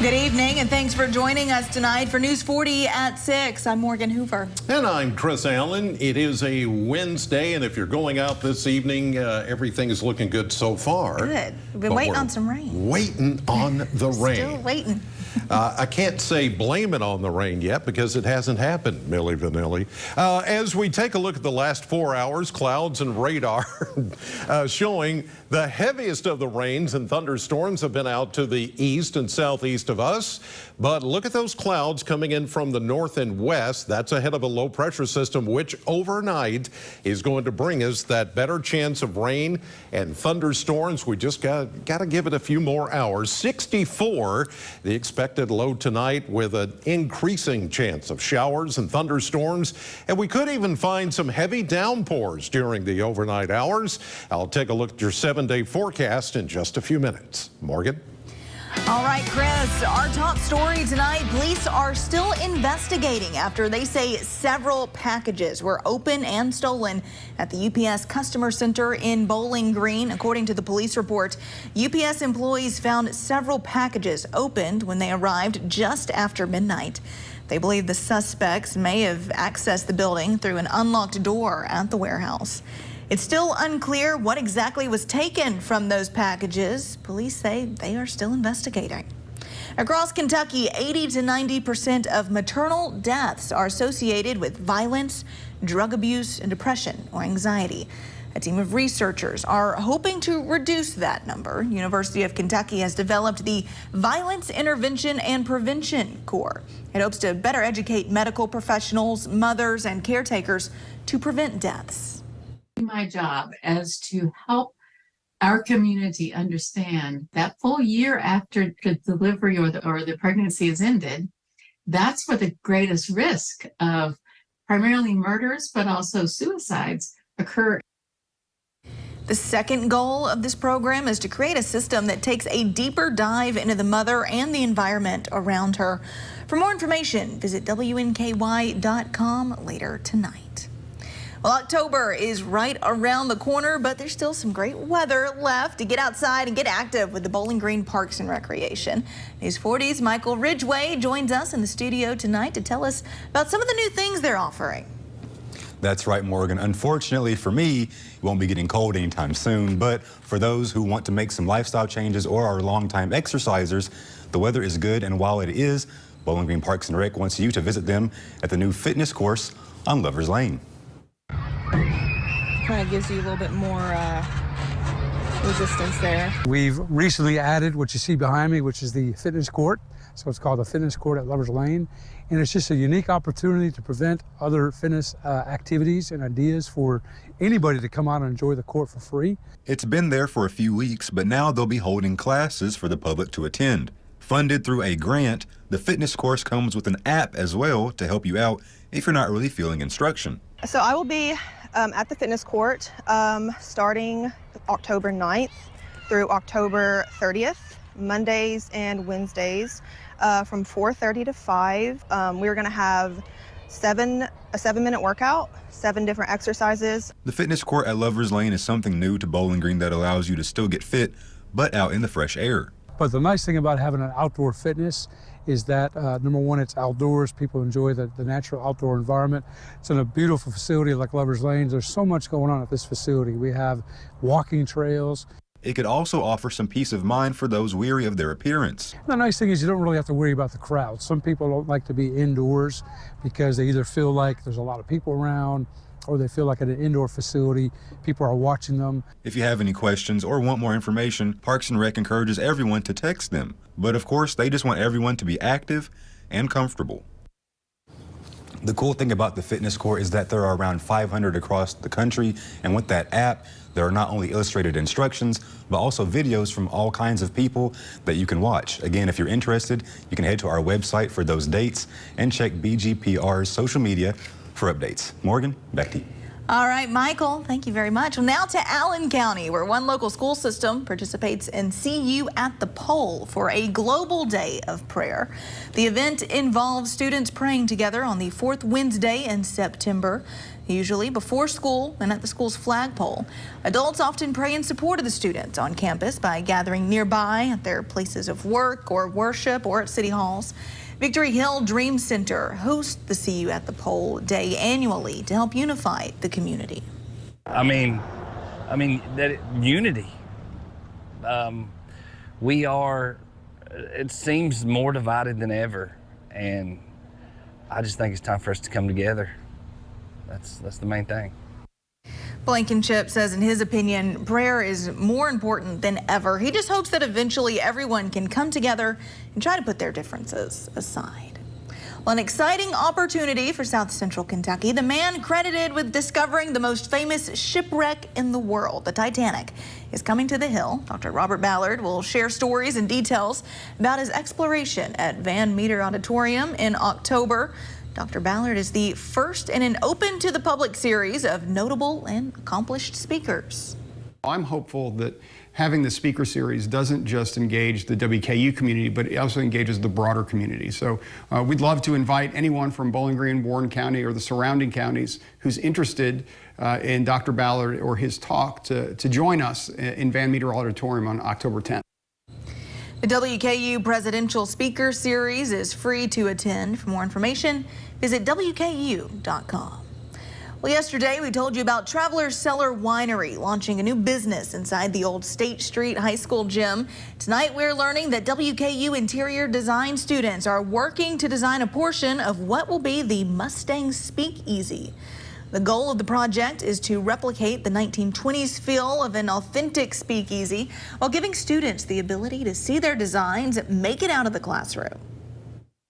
Good evening, and thanks for joining us tonight for News 40 at 6. I'm Morgan Hoover. And I'm Chris Allen. It is a Wednesday, and if you're going out this evening, everything is looking good so far. Good. We've been waiting on some rain. Waiting on the rain. Still waiting. I can't say blame it on the rain yet because it hasn't happened, Milli Vanilli. As we take a look at the last 4 hours, clouds and radar showing the heaviest of the rains and thunderstorms have been out to the east and southeast of us. But look at those clouds coming in from the north and west. That's ahead of a low pressure system, which overnight is going to bring us that better chance of rain and thunderstorms. We just got to give it a few more hours. 64, the expected low tonight, with an increasing chance of showers and thunderstorms. And we could even find some heavy downpours during the overnight hours. I'll take a look at your 7-day forecast in just a few minutes. Morgan? All right, Chris, our top story tonight. Police are still investigating after they say several packages were open and stolen at the UPS Customer Center in Bowling Green. According to the police report, UPS employees found several packages opened when they arrived just after midnight. They believe the suspects may have accessed the building through an unlocked door at the warehouse. It's still unclear what exactly was taken from those packages. Police say they are still investigating. Across Kentucky, 80 to 90% of maternal deaths are associated with violence, drug abuse, and depression or anxiety. A team of researchers are hoping to reduce that number. University of Kentucky has developed the Violence Intervention and Prevention Corps. It hopes to better educate medical professionals, mothers, and caretakers to prevent deaths. My job is to help our community understand that full year after the delivery or the pregnancy is ended, that's where the greatest risk of primarily murders, but also suicides occur. The second goal of this program is to create a system that takes a deeper dive into the mother and the environment around her. For more information, visit WNKY.com later tonight. Well, October is right around the corner, but there's still some great weather left to get outside and get active with the Bowling Green Parks and Recreation. News 40's Michael Ridgway joins us in the studio tonight to tell us about some of the new things they're offering. That's right, Morgan. Unfortunately for me, it won't be getting cold anytime soon, but for those who want to make some lifestyle changes or are longtime exercisers, the weather is good, and while it is, Bowling Green Parks and Rec wants you to visit them at the new fitness course on Lover's Lane. Kind of gives you a little bit more resistance there. We've recently added what you see behind me, which is the fitness court. So it's called the fitness court at Lover's Lane. And it's just a unique opportunity to prevent other fitness activities and ideas for anybody to come out and enjoy the court for free. It's been there for a few weeks, but now they'll be holding classes for the public to attend. Funded through a grant, the fitness course comes with an app as well to help you out if you're not really feeling instruction. So I will be at the fitness court starting October 9th through October 30th, Mondays and Wednesdays from 4:30 to 5. We're going to have a 7-minute workout, 7 different exercises. The fitness court at Lover's Lane is something new to Bowling Green that allows you to still get fit, but out in the fresh air. But the nice thing about having an outdoor fitness is that, number one, it's outdoors. People enjoy the natural outdoor environment. It's in a beautiful facility like Lover's Lane. There's so much going on at this facility. We have walking trails. It could also offer some peace of mind for those weary of their appearance. The nice thing is you don't really have to worry about the crowd. Some people don't like to be indoors because they either feel like there's a lot of people around or they feel like at an indoor facility, people are watching them. If you have any questions or want more information, Parks and Rec encourages everyone to text them. But of course, they just want everyone to be active and comfortable. The cool thing about the fitness court is that there are around 500 across the country, and with that app, there are not only illustrated instructions, but also videos from all kinds of people that you can watch. Again, if you're interested, you can head to our website for those dates and check BGPR's social media for updates. Morgan, back to you. All right, Michael, thank you very much. Well, now to Allen County, where one local school system participates in See You at the Pole for a global day of prayer. The event involves students praying together on the 4th Wednesday in September. usually before school and at the school's flagpole. Adults often pray in support of the students on campus by gathering nearby at their places of work or worship or at city halls. Victory Hill Dream Center hosts the See You at the Pole Day annually to help unify the community. I mean that unity. We are, it seems more divided than ever, and I just think it's time for us to come together. That's the main thing. Blankenship says in his opinion, prayer is more important than ever. He just hopes that eventually everyone can come together and try to put their differences aside. Well, an exciting opportunity for South Central Kentucky. The man credited with discovering the most famous shipwreck in the world, the Titanic, is coming to the Hill. Dr. Robert Ballard will share stories and details about his exploration at Van Meter Auditorium in October. Dr. Ballard is the first in an open to the public series of notable and accomplished speakers. I'm hopeful that having the speaker series doesn't just engage the WKU community, but it also engages the broader community. So we'd love to invite anyone from Bowling Green, Warren County, or the surrounding counties who's interested in Dr. Ballard or his talk to join us in Van Meter Auditorium on October 10th. The WKU Presidential Speaker Series is free to attend. For more information, visit WKU.com. Well, yesterday we told you about Traveler's Cellar Winery launching a new business inside the old State Street High School gym. Tonight we're learning that WKU interior design students are working to design a portion of what will be the Mustang Speakeasy. The goal of the project is to replicate the 1920s feel of an authentic speakeasy while giving students the ability to see their designs make it out of the classroom.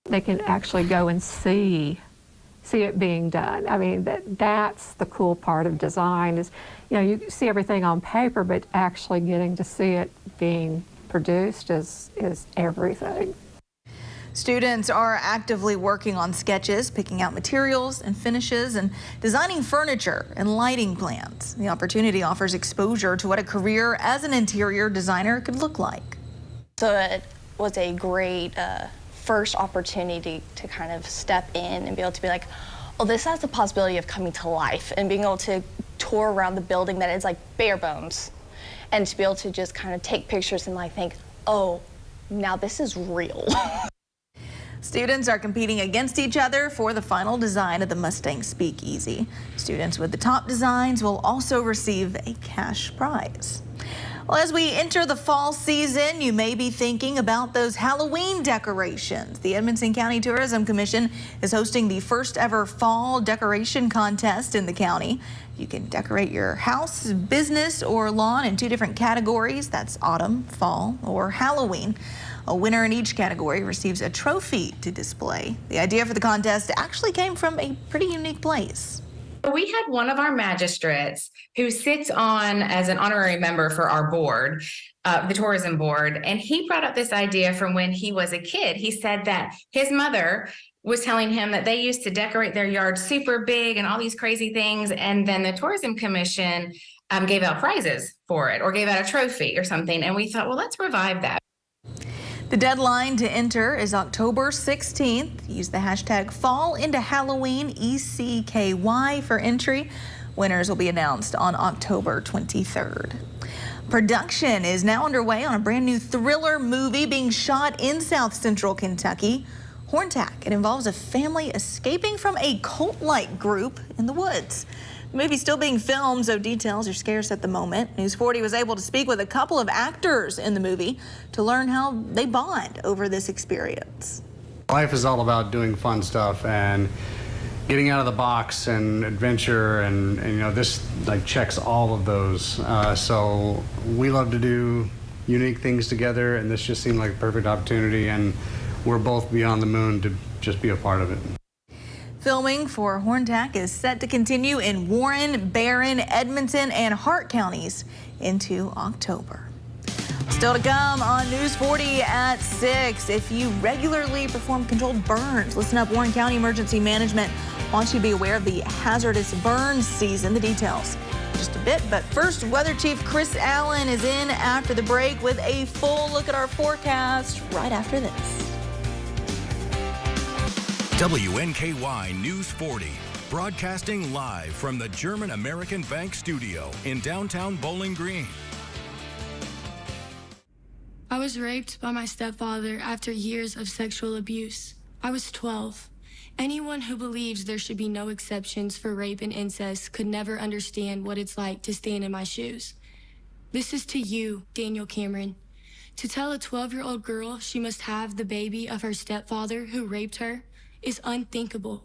They can actually go and see it being done. I mean, that's the cool part of design is, you know, you see everything on paper, but actually getting to see it being produced is everything. Students are actively working on sketches, picking out materials and finishes, and designing furniture and lighting plans. The opportunity offers exposure to what a career as an interior designer could look like. So it was a great first opportunity to kind of step in and be able to be like, oh, this has the possibility of coming to life, and being able to tour around the building that is like bare bones, and to be able to just kind of take pictures and like think, oh, now this is real. Students are competing against each other for the final design of the Mustang Speakeasy. Students with the top designs will also receive a cash prize. Well, as we enter the fall season, you may be thinking about those Halloween decorations. The Edmonson County Tourism Commission is hosting the first ever fall decoration contest in the county. You can decorate your house, business, or lawn in 2 different categories. That's autumn, fall, or Halloween. A winner in each category receives a trophy to display. The idea for the contest actually came from a pretty unique place. We had one of our magistrates who sits on as an honorary member for our board, the tourism board, and he brought up this idea from when he was a kid. He said that his mother was telling him that they used to decorate their yard super big and all these crazy things, and then the tourism commission gave out prizes for it or gave out a trophy or something, and we thought, well, let's revive that. The deadline to enter is October 16th. Use the hashtag FallIntoHalloween, for entry. Winners will be announced on October 23rd. Production is now underway on a brand new thriller movie being shot in South Central Kentucky. Horntack. It involves a family escaping from a cult-like group in the woods. The movie's still being filmed, so details are scarce at the moment. News 40 was able to speak with a couple of actors in the movie to learn how they bond over this experience. Life is all about doing fun stuff and getting out of the box and adventure, and you know, this like checks all of those. So we love to do unique things together, and this just seemed like a perfect opportunity, and we're both beyond the moon to just be a part of it. Filming for Horntack is set to continue in Warren, Barron, Edmonton, and Hart counties into October. Still to come on News 40 at 6. If you regularly perform controlled burns, listen up. Warren County Emergency Management wants you to be aware of the hazardous burns season. The details in just a bit. But first, Weather Chief Chris Allen is in after the break with a full look at our forecast right after this. WNKY News 40, broadcasting live from the German American Bank studio in downtown Bowling Green. I was raped by my stepfather after years of sexual abuse. I was 12. Anyone who believes there should be no exceptions for rape and incest could never understand what it's like to stand in my shoes. This is to you, Daniel Cameron. To tell a 12-year-old girl she must have the baby of her stepfather who raped her is unthinkable.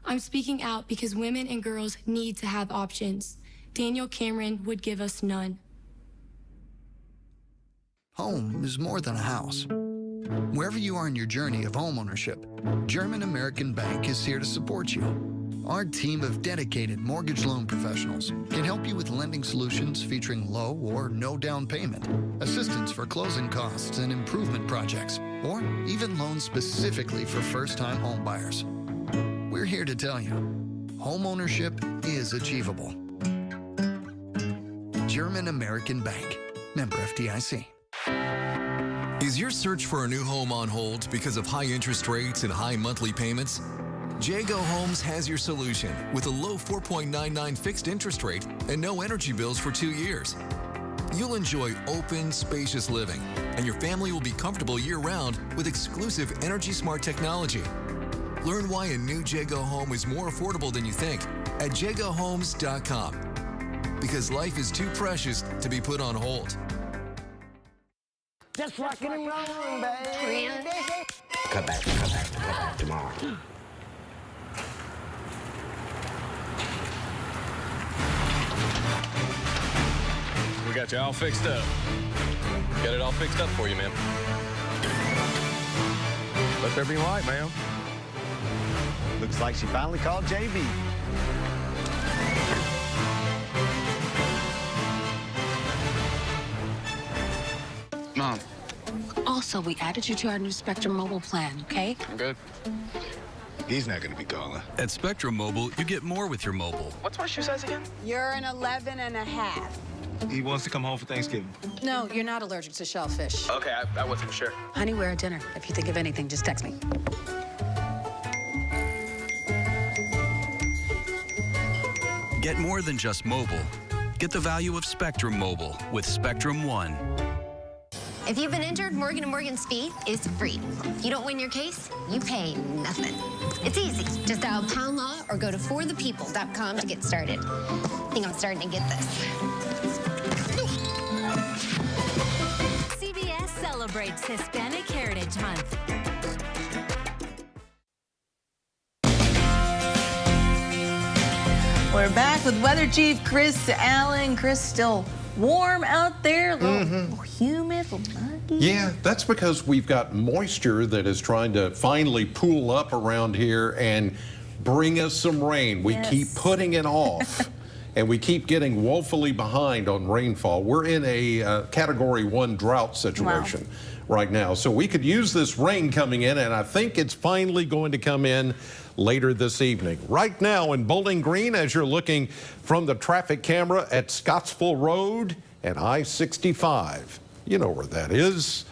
I'm speaking out because women and girls need to have options. Daniel Cameron would give us none. Home is more than a house. Wherever you are in your journey of homeownership, German American Bank is here to support you. Our team of dedicated mortgage loan professionals can help you with lending solutions featuring low or no down payment, assistance for closing costs and improvement projects, or even loans specifically for first-time home buyers. We're here to tell you, homeownership is achievable. German American Bank, member FDIC. Is your search for a new home on hold because of high interest rates and high monthly payments? Jago Homes has your solution with a low 4.99 fixed interest rate and no energy bills for 2 years. You'll enjoy open, spacious living, and your family will be comfortable year-round with exclusive Energy Smart technology. Learn why a new Jago home is more affordable than you think at jagohomes.com. Because life is too precious to be put on hold. Just rockin' and rollin', baby. Cut back tomorrow. We got you all fixed up. Got it all fixed up for you, man. Let there be light, ma'am. Looks like she finally called JB. Mom. Also, we added you to our new Spectrum Mobile plan, okay? I'm good. He's not going to be calling. At Spectrum Mobile, you get more with your mobile. What's my shoe size again? You're an 11 and a half. He wants to come home for Thanksgiving. No, you're not allergic to shellfish. Okay, I wasn't sure. Honey, we're at dinner. If you think of anything, just text me. Get more than just mobile. Get the value of Spectrum Mobile with Spectrum One. If you've been injured, Morgan & Morgan's fee is free. If you don't win your case, you pay nothing. It's easy. Just dial Pound Law or go to forthepeople.com to get started. I think I'm starting to get this. CBS celebrates Hispanic Heritage Month. We're back with Weather Chief Chris Allen. Chris, still warm out there, a little humid, a little muggy. Yeah, that's because we've got moisture that is trying to finally pool up around here and bring us some rain. We keep putting it off. And we keep getting woefully behind on rainfall. We're in a Category 1 drought situation right now. So we could use this rain coming in, and I think it's finally going to come in later this evening. Right now in Bowling Green, as you're looking from the traffic camera at Scottsville Road and I-65, you know where that is.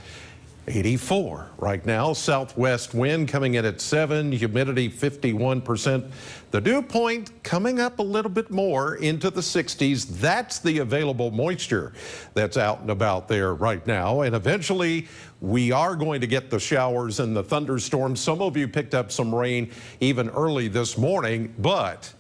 84 right now, southwest wind coming in at 7, humidity 51%. The dew point coming up a little bit more into the 60s. That's the available moisture that's out and about there right now. And eventually we are going to get the showers and the thunderstorms. Some of you picked up some rain even early this morning, but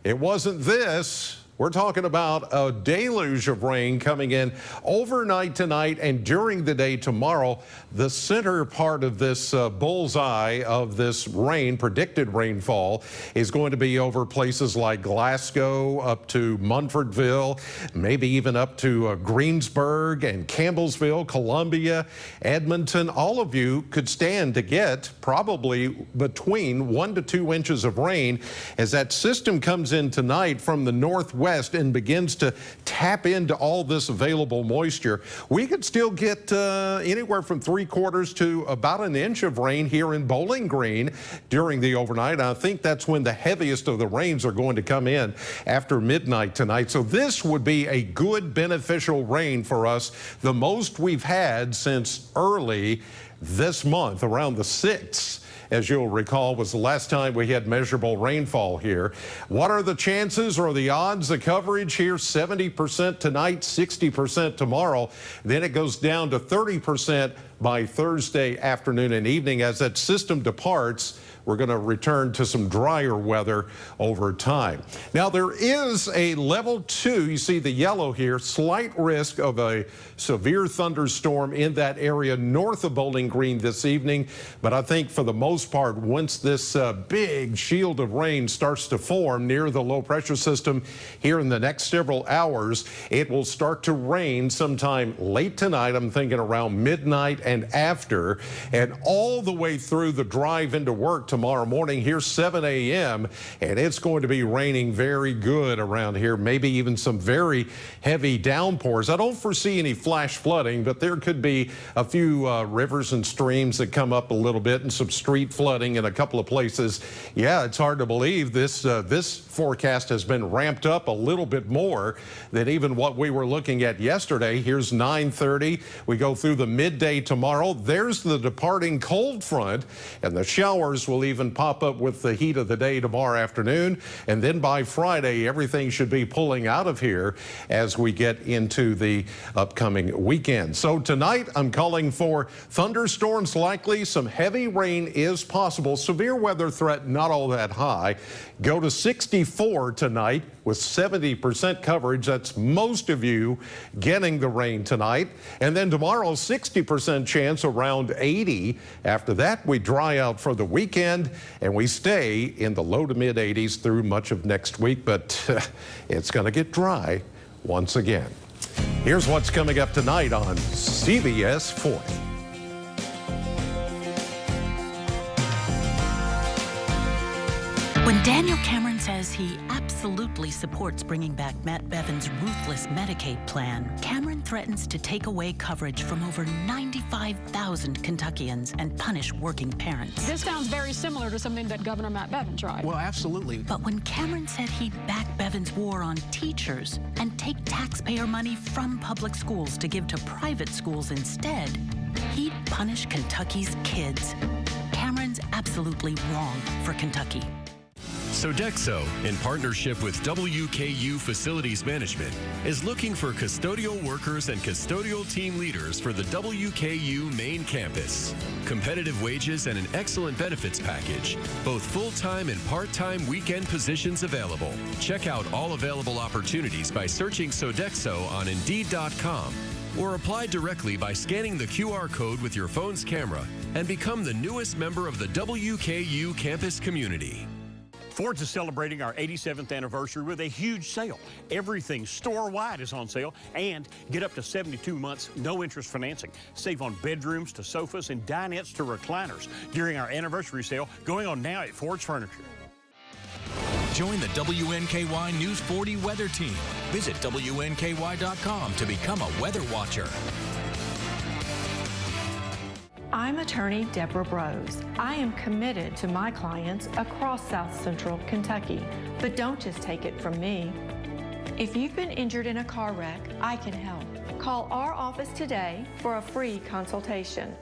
it wasn't this. We're talking about a deluge of rain coming in overnight tonight and during the day tomorrow. The center part of this bullseye of this rain, predicted rainfall, is going to be over places like Glasgow, up to Munfordville, maybe even up to Greensburg and Campbellsville, Columbia, Edmonton. All of you could stand to get probably between 1 to 2 inches of rain as that system comes in tonight from the northwest and begins to tap into all this available moisture. We could still get anywhere from 3/4 to about an inch of rain here in Bowling Green during the overnight. I think that's when the heaviest of the rains are going to come in after midnight tonight. So this would be a good beneficial rain for us, the most we've had since early this month, around the 6th. as you'll recall, was the last time we had measurable rainfall here. What are the chances or the odds? The coverage here, 70% tonight, 60% tomorrow. Then it goes down to 30% by Thursday afternoon and evening. As that system departs, we're going to return to some drier weather over time. Now, there is a level 2. You see the yellow here, slight risk of a severe thunderstorm in that area north of Bowling Green this evening. But I think for the most part, once this big shield of rain starts to form near the low pressure system here in the next several hours, it will start to rain sometime late tonight. I'm thinking around midnight and after, and all the way through the drive into work tomorrow morning here, 7 a.m., and it's going to be raining very good around here, maybe even some very heavy downpours. I don't foresee any flash flooding, but there could be a few rivers and streams that come up a little bit and some street flooding in a couple of places. Yeah, it's hard to believe this forecast has been ramped up a little bit more than even what we were looking at yesterday. Here's 9:30. We go through the midday tomorrow. There's the departing cold front, and the showers will even pop up with the heat of the day tomorrow afternoon. And then by Friday, everything should be pulling out of here as we get into the upcoming weekend. So tonight, I'm calling for thunderstorms likely. Some heavy rain is possible. Severe weather threat not all that high. Go to 64 tonight with 70% coverage. That's most of you getting the rain tonight. And then tomorrow, 60% chance around 80. After that, we dry out for the weekend and we stay in the low to mid 80s through much of next week. But it's going to get dry once again. Here's what's coming up tonight on CBS 4th. When Daniel Cameron says he absolutely supports bringing back Matt Bevin's ruthless Medicaid plan, Cameron threatens to take away coverage from over 95,000 Kentuckians and punish working parents. This sounds very similar to something that Governor Matt Bevin tried. Well, absolutely. But when Cameron said he'd back Bevin's war on teachers and take taxpayer money from public schools to give to private schools instead, he'd punish Kentucky's kids. Cameron's absolutely wrong for Kentucky. Sodexo, in partnership with WKU Facilities Management, is looking for custodial workers and custodial team leaders for the WKU main campus. Competitive wages and an excellent benefits package. Both full-time and part-time weekend positions available. Check out all available opportunities by searching Sodexo on Indeed.com or apply directly by scanning the QR code with your phone's camera and become the newest member of the WKU campus community. Ford's is celebrating our 87th anniversary with a huge sale. Everything store-wide is on sale, and get up to 72 months no-interest financing. Save on bedrooms to sofas and dinettes to recliners during our anniversary sale going on now at Ford's Furniture. Join the WNKY News 40 weather team. Visit WNKY.com to become a weather watcher. I'm attorney Deborah Brose. I am committed to my clients across South Central Kentucky. But don't just take it from me. If you've been injured in a car wreck, I can help. Call our office today for a free consultation.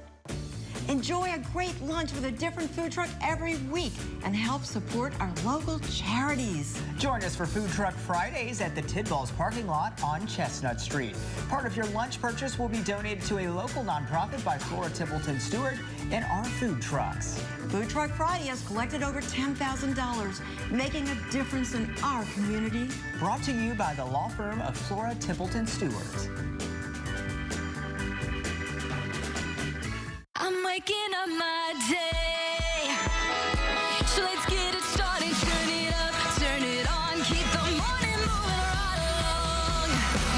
Enjoy a great lunch with a different food truck every week and help support our local charities. Join us for Food Truck Fridays at the Tidballs parking lot on Chestnut Street. Part of your lunch purchase will be donated to a local nonprofit by Flora Templeton Stewart and our food trucks. Food Truck Friday has collected over $10,000, making a difference in our community. Brought to you by the law firm of Flora Templeton Stewart. I'm waking up my day, so let's get it started. Turn it up, turn it on, keep the morning moving right along.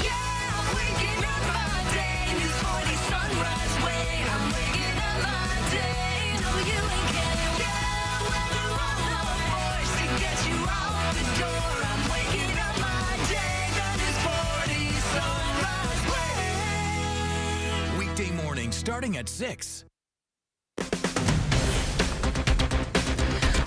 Yeah, I'm waking up my day, this morning sunrise way. I'm waking up my day, WNKY. Yeah, when you want the force to get you out the door. I'm waking up my day, got this 40 sunrise way. Weekday morning starting at 6.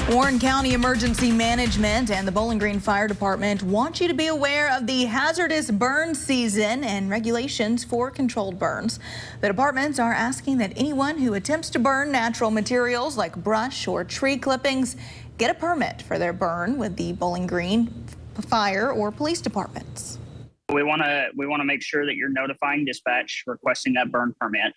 Warren County Emergency Management and the Bowling Green Fire Department want you to be aware of the hazardous burn season and regulations for controlled burns. The departments are asking that anyone who attempts to burn natural materials like brush or tree clippings get a permit for their burn with the Bowling Green Fire or Police Departments. We want to make sure that you're notifying dispatch requesting that burn permit.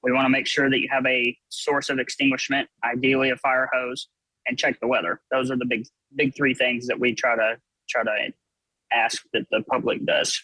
We want to make sure that you have a source of extinguishment, ideally a fire hose, and check the weather. Those are the big three things that we try to ask that the public does.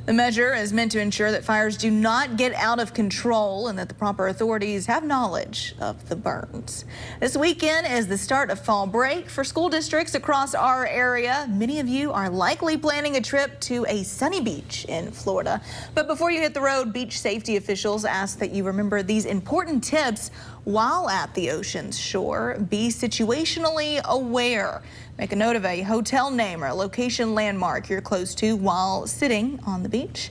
The measure is meant to ensure that fires do not get out of control and that the proper authorities have knowledge of the burns. This weekend is the start of fall break for school districts across our area. Many of you are likely planning a trip to a sunny beach in Florida. But before you hit the road, beach safety officials ask that you remember these important tips while at the ocean's shore. Be situationally aware. Make a note of a hotel name or a location landmark you're close to while sitting on the beach.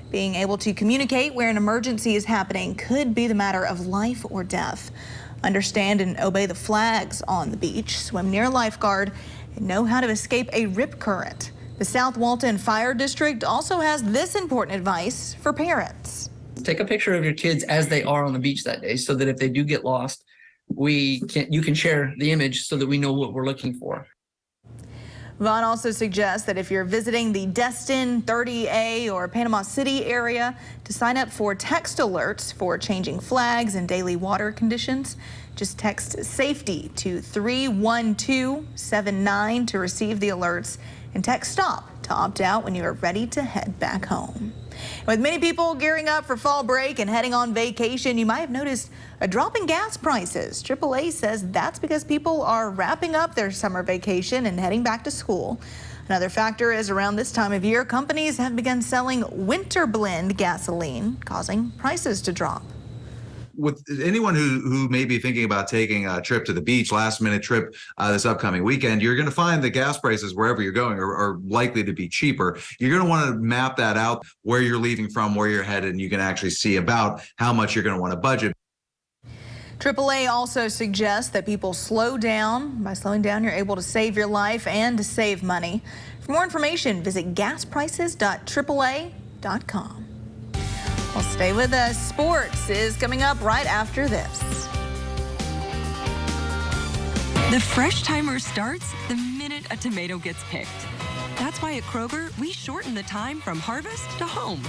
Being able to communicate where an emergency is happening could be the matter of life or death. Understand and obey the flags on the beach. Swim near a lifeguard and know how to escape a rip current. The South Walton Fire District also has this important advice for parents. Take a picture of your kids as they are on the beach that day so that if they do get lost, you can share the image so that we know what we're looking for. Vaughn also suggests that if you're visiting the Destin, 30A, or Panama City area, to sign up for text alerts for changing flags and daily water conditions. Just text SAFETY to 31279 to receive the alerts, and text STOP to opt out when you are ready to head back home. With many people gearing up for fall break and heading on vacation, you might have noticed a drop in gas prices. AAA says that's because people are wrapping up their summer vacation and heading back to school. Another factor is around this time of year, companies have begun selling winter blend gasoline, causing prices to drop. With anyone who may be thinking about taking a trip to the beach, last minute trip this upcoming weekend, you're going to find the gas prices wherever you're going are likely to be cheaper. You're going to want to map that out, where you're leaving from, where you're headed, and you can actually see about how much you're going to want to budget. AAA also suggests that people slow down. By slowing down, you're able to save your life and to save money. For more information, visit gasprices.aaa.com. Well, stay with us. Sports is coming up right after this. The fresh timer starts the minute a tomato gets picked. That's why at Kroger, we shorten the time from harvest to home.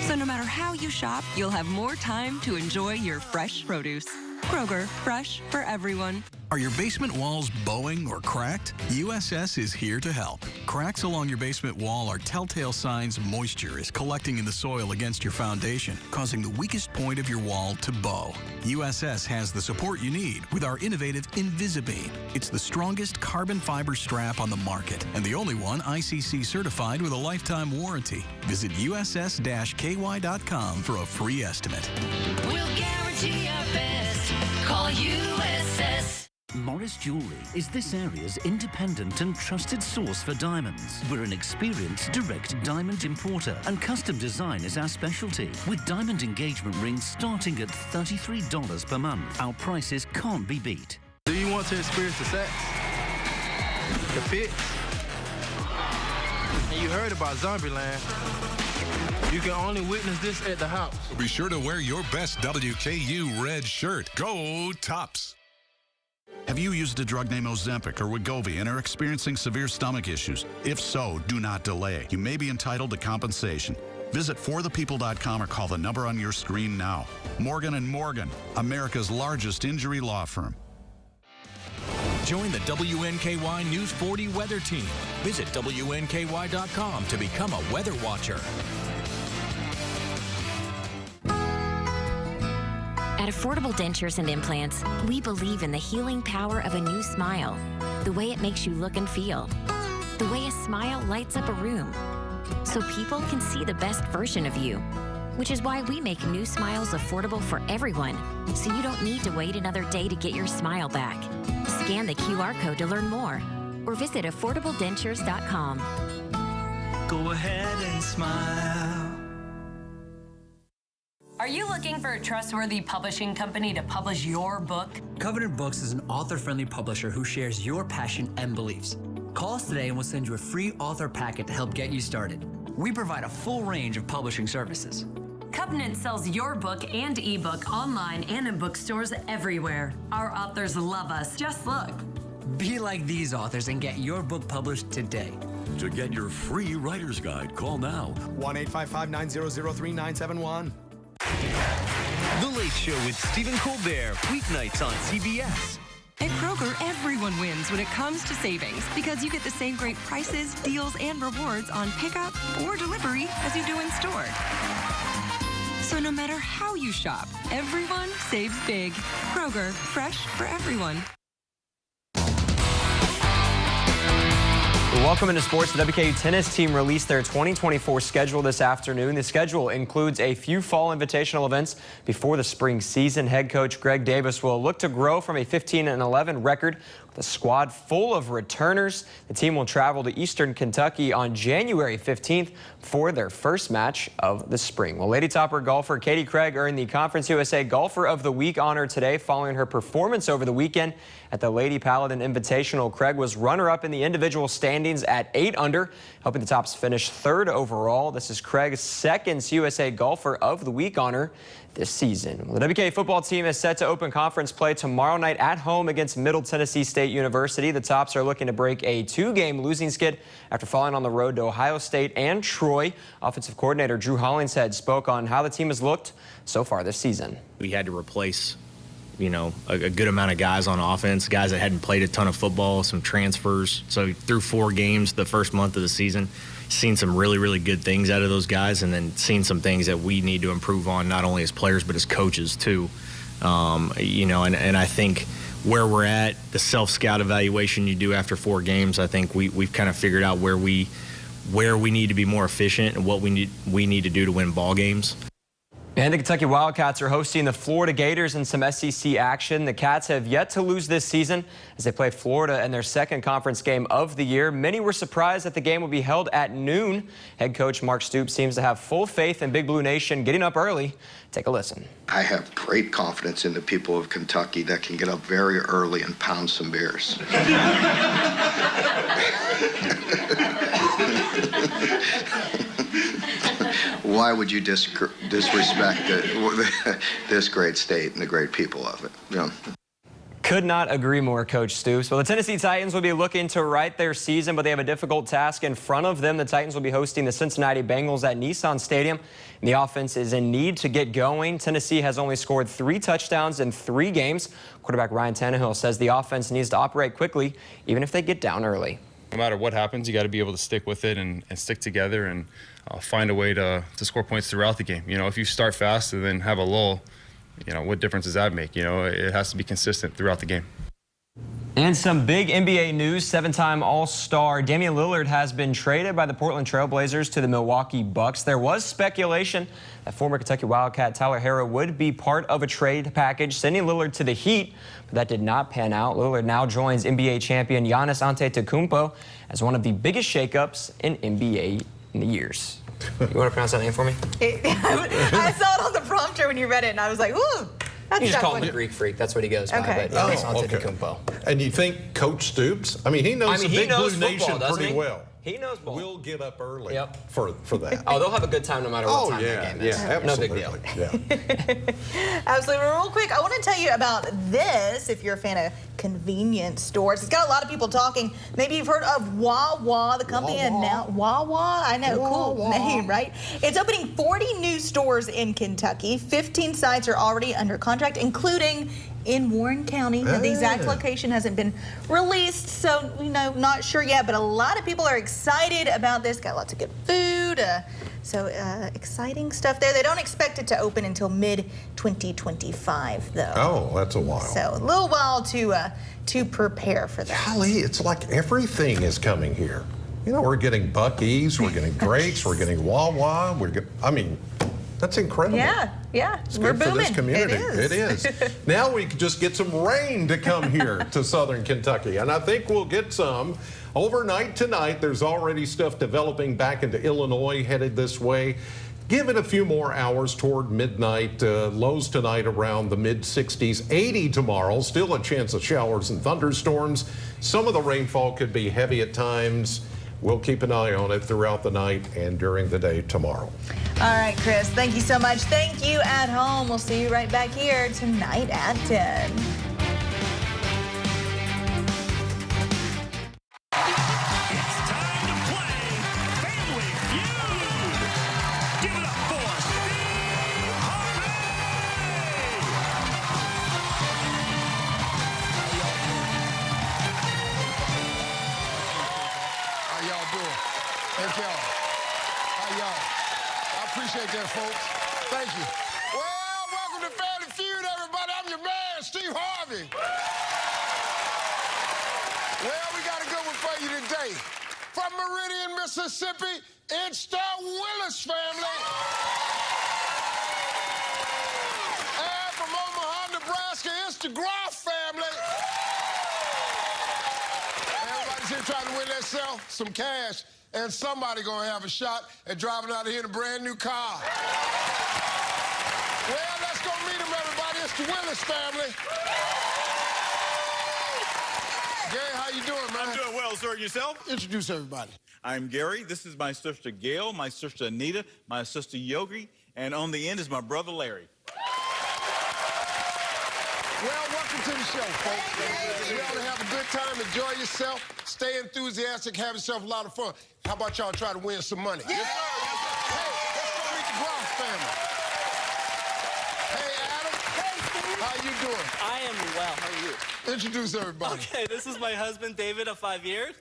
So no matter how you shop, you'll have more time to enjoy your fresh produce. Kroger, fresh for everyone. Are your basement walls bowing or cracked? USS is here to help. Cracks along your basement wall are telltale signs moisture is collecting in the soil against your foundation, causing the weakest point of your wall to bow. USS has the support you need with our innovative Invisibeam. It's the strongest carbon fiber strap on the market and the only one ICC certified with a lifetime warranty. Visit USS-KY.com for a free estimate. We'll guarantee our best. Call USS. Morris Jewelry is this area's independent and trusted source for diamonds. We're an experienced direct diamond importer, and custom design is our specialty. With diamond engagement rings starting at $33 per month, our prices can't be beat. Do you want to experience the sex, the fit, and you heard about Zombieland? You can only witness this at the house. Be sure to wear your best WKU red shirt. Go Tops! Have you used a drug named Ozempic or Wegovy and are experiencing severe stomach issues? If so, do not delay. You may be entitled to compensation. Visit forthepeople.com or call the number on your screen now. Morgan & Morgan, America's largest injury law firm. Join the WNKY News 40 weather team. Visit WNKY.com to become a weather watcher. At Affordable Dentures and Implants, we believe in the healing power of a new smile, the way it makes you look and feel, the way a smile lights up a room, so people can see the best version of you, which is why we make new smiles affordable for everyone, so you don't need to wait another day to get your smile back. Scan the QR code to learn more, or visit affordabledentures.com. Go ahead and smile. Are you looking for a trustworthy publishing company to publish your book? Covenant Books is an author-friendly publisher who shares your passion and beliefs. Call us today and we'll send you a free author packet to help get you started. We provide a full range of publishing services. Covenant sells your book and ebook online and in bookstores everywhere. Our authors love us. Just look. Be like these authors and get your book published today. To get your free writer's guide, call now. 1-855-900-3971. The Late Show with Stephen Colbert, weeknights on CBS. At Kroger, everyone wins when it comes to savings because you get the same great prices, deals, and rewards on pickup or delivery as you do in store. So no matter how you shop, everyone saves big. Kroger, fresh for everyone. Welcome into sports. The WKU tennis team released their 2024 schedule this afternoon. The schedule includes a few fall invitational events before the spring season. Head coach Greg Davis will look to grow from a 15-11 record with a squad full of returners. The team will travel to Eastern Kentucky on January 15th for their first match of the spring. Well, Lady Topper golfer Katie Craig earned the Conference USA Golfer of the Week honor today following her performance over the weekend at the Lady Paladin Invitational. Craig was runner-up in the individual standings at 8 under, helping the Tops finish 3rd overall. This is Craig's second USA Golfer of the Week honor this season. Well, the WKU football team is set to open conference play tomorrow night at home against Middle Tennessee State University. The Tops are looking to break a 2-game losing skid after falling on the road to Ohio State and Troy. Offensive coordinator Drew Hollingshead spoke on how the team has looked so far this season. We had to replace a good amount of guys on offense, guys that hadn't played a ton of football, some transfers. So through 4 games the first month of the season, seen some really, really good things out of those guys, and then seen some things that we need to improve on, not only as players but as coaches too. And I think where we're at, the self-scout evaluation you do after 4 games, I think we've kind of figured out where we need to be more efficient and what we need to do to win ball games. And the Kentucky Wildcats are hosting the Florida Gators in some SEC action. The Cats have yet to lose this season as they play Florida in their second conference game of the year. Many were surprised that the game will be held at noon. Head coach Mark Stoops seems to have full faith in Big Blue Nation getting up early. Take a listen. I have great confidence in the people of Kentucky that can get up very early and pound some beers. Why would you disrespect this great state and the great people of it? Could not agree more, Coach Stoops. Well, the Tennessee Titans will be looking to right their season, but they have a difficult task in front of them. The Titans will be hosting the Cincinnati Bengals at Nissan Stadium. And the offense is in need to get going. Tennessee has only scored 3 touchdowns in 3 games. Quarterback Ryan Tannehill says the offense needs to operate quickly, even if they get down early. No matter what happens, you got to be able to stick with it and stick together and find a way to score points throughout the game. If you start fast and then have a lull, what difference does that make? It has to be consistent throughout the game. And some big NBA news. 7-time All-Star Damian Lillard has been traded by the Portland Trail Blazers to the Milwaukee Bucks. There was speculation that former Kentucky Wildcat Tyler Herro would be part of a trade package, sending Lillard to the Heat, but that did not pan out. Lillard now joins NBA champion Giannis Antetokounmpo as one of the biggest shakeups in NBA in the years. You want to pronounce that name for me? I saw it on the prompter when you read it, and I was like, ooh. You just call him the Greek Freak. That's what he goes by. Okay. But Antetokounmpo. And you think Coach Stoops? I mean, he knows the Big Blue Nation pretty well. He knows ball. We'll get up early for that. Oh, they'll have a good time no matter what time the game is. Yeah, absolutely. No big deal. Absolutely. Real quick, I want to tell you about this if you're a fan of convenience stores. It's got a lot of people talking. Maybe you've heard of Wawa, the company announced. Wawa? I know, cool name, right? It's opening 40 new stores in Kentucky. 15 sites are already under contract, including in Warren County. The exact location hasn't been released, so not sure yet, but a lot of people are excited about this. Got lots of good food, so exciting stuff there. They don't expect it to open until mid-2025 though. Oh, that's a while. So a little while to prepare for that. Golly, it's like everything is coming here. We're getting Buc-ee's, we're getting Drake's, we're getting Wawa, that's incredible. Yeah, it's we're good booming. For this community. It is. Now we can just get some rain to come here to southern Kentucky, and I think we'll get some overnight tonight. There's already stuff developing back into Illinois headed this way. Give it a few more hours toward midnight. Lows tonight around the mid-60s, 80 tomorrow. Still a chance of showers and thunderstorms. Some of the rainfall could be heavy at times. We'll keep an eye on it throughout the night and during the day tomorrow. All right, Chris, thank you so much. Thank you at home. We'll see you right back here tonight at 10. Thank y'all. How y'all? I appreciate that, folks. Thank you. Well, welcome to Family Feud, everybody. I'm your man, Steve Harvey. Well, we got a good one for you today. From Meridian, Mississippi, it's the Willis family. And from Omaha, Nebraska, it's the Groff family. Everybody's here trying to win themselves some cash. And somebody gonna have a shot at driving out of here in a brand new car. Well, let's go meet them, everybody. It's the Willis family. Gary, how you doing, man? I'm doing well, sir. Yourself? Introduce everybody. I'm Gary. This is my sister Gail, my sister Anita, my sister Yogi, and on the end is my brother Larry. Well, welcome to the show, folks. You ought to have a good time, enjoy yourself, stay enthusiastic, have yourself a lot of fun. How about y'all try to win some money? Yes, sir. Hey, let's go meet the Groff family. Hey, Adam. Hey, Steve. How you doing? I am well. How are you? Introduce everybody. Okay, this is my husband, David, of 5 years.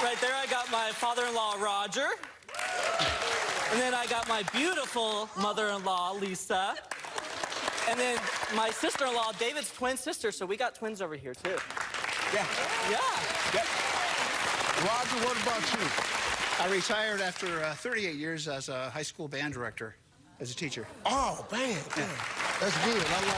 Right there, I got my father-in-law, Roger. And then I got my beautiful mother-in-law, Lisa. And then my sister-in-law, David's twin sister, so we got twins over here, too. Yeah. Yeah. Roger, what about you? I retired after 38 years as a high school band director, as a teacher. Oh, band. Yeah. That's good. I like